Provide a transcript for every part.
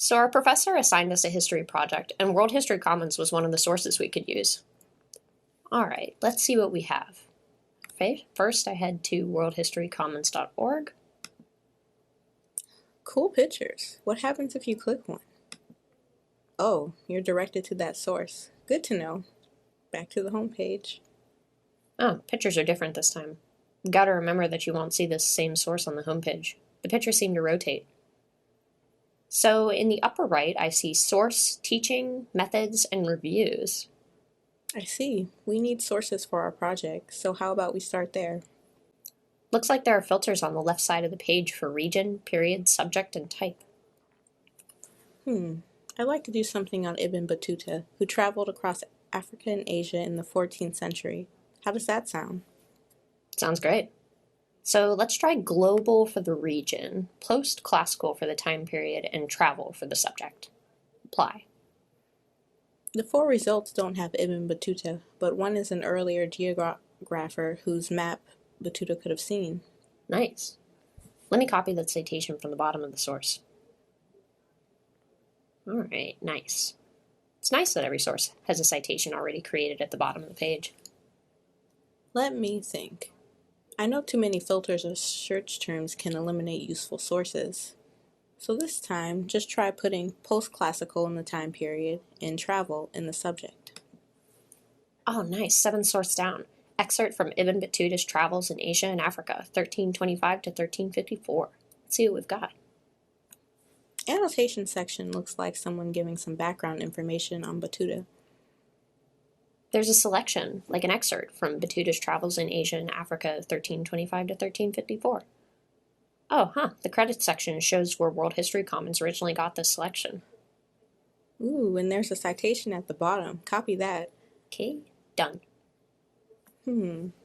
So our professor assigned us a history project, and World History Commons was one of the sources we could use. All right, let's see what we have. Okay, first I head to worldhistorycommons.org. Cool pictures. What happens if you click one? Oh, you're directed to that source. Good to know. Back to the home page. Oh, pictures are different this time. Gotta remember that you won't see this same source on the homepage. The pictures seem to rotate. So in the upper right, I see source, teaching, methods, and reviews. I see. We need sources for our project, so how about we start there? Looks like there are filters on the left side of the page for region, period, subject, and type. I'd like to do something on Ibn Battuta, who traveled across Africa and Asia in the 14th century. How does that sound? Sounds great. So let's try global for the region, post-classical for the time period, and travel for the subject. Apply. The four results don't have Ibn Battuta, but one is an earlier geographer whose map Battuta could have seen. Nice. Let me copy that citation from the bottom of the source. All right, nice. It's nice that every source has a citation already created at the bottom of the page. Let me think. I know too many filters or search terms can eliminate useful sources. So this time, just try putting post-classical in the time period and travel in the subject. Oh, nice. 7 source down. Excerpt from Ibn Battuta's Travels in Asia and Africa, 1325 to 1354. Let's see what we've got. Annotation section looks like someone giving some background information on Battuta. There's a selection, like an excerpt from Battuta's Travels in Asia and Africa, 1325 to 1354. Oh, the credits section shows where World History Commons originally got this selection. Ooh, and there's a citation at the bottom. Copy that. Okay, done.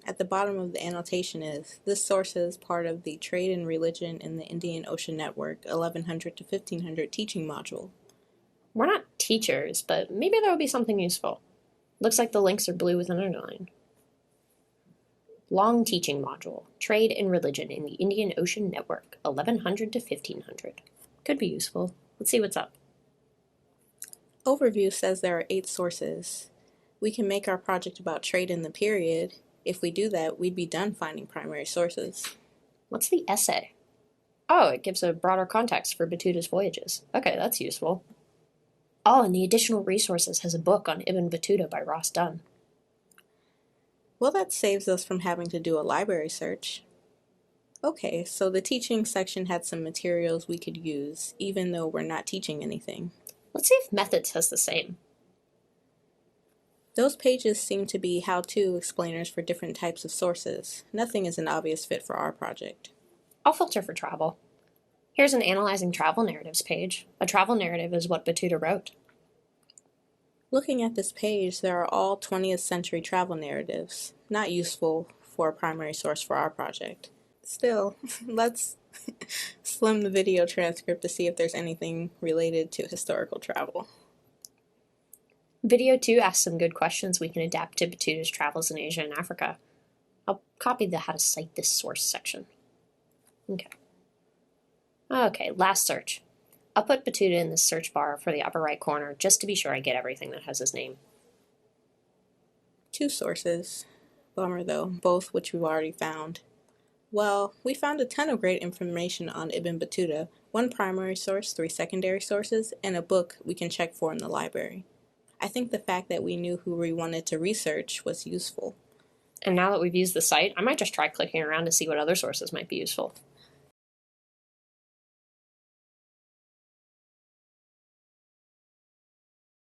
At the bottom of the annotation is, this source is part of the Trade and Religion in the Indian Ocean Network 1100 to 1500 teaching module. We're not teachers, but maybe there will be something useful. Looks like the links are blue with an underline. Long teaching module, Trade and Religion in the Indian Ocean Network, 1100 to 1500. Could be useful. Let's see what's up. Overview says there are 8 sources. We can make our project about trade in the period. If we do that, we'd be done finding primary sources. What's the essay? Oh, it gives a broader context for Battuta's voyages. Okay, that's useful. Oh, and the additional resources has a book on Ibn Battuta by Ross Dunn. Well, that saves us from having to do a library search. Okay, so the teaching section had some materials we could use, even though we're not teaching anything. Let's see if methods has the same. Those pages seem to be how-to explainers for different types of sources. Nothing is an obvious fit for our project. I'll filter for travel. Here's an Analyzing Travel Narratives page. A travel narrative is what Battuta wrote. Looking at this page, there are all 20th century travel narratives, not useful for a primary source for our project. Still, let's slim the video transcript to see if there's anything related to historical travel. Video 2 asks some good questions we can adapt to Battuta's Travels in Asia and Africa. I'll copy the How to Cite This Source section. Okay, last search. I'll put Battuta in the search bar for the upper right corner just to be sure I get everything that has his name. 2 sources. Bummer though, both which we've already found. Well, we found a ton of great information on Ibn Battuta, 1 primary source, 3 secondary sources, and a book we can check for in the library. I think the fact that we knew who we wanted to research was useful. And now that we've used the site, I might just try clicking around to see what other sources might be useful.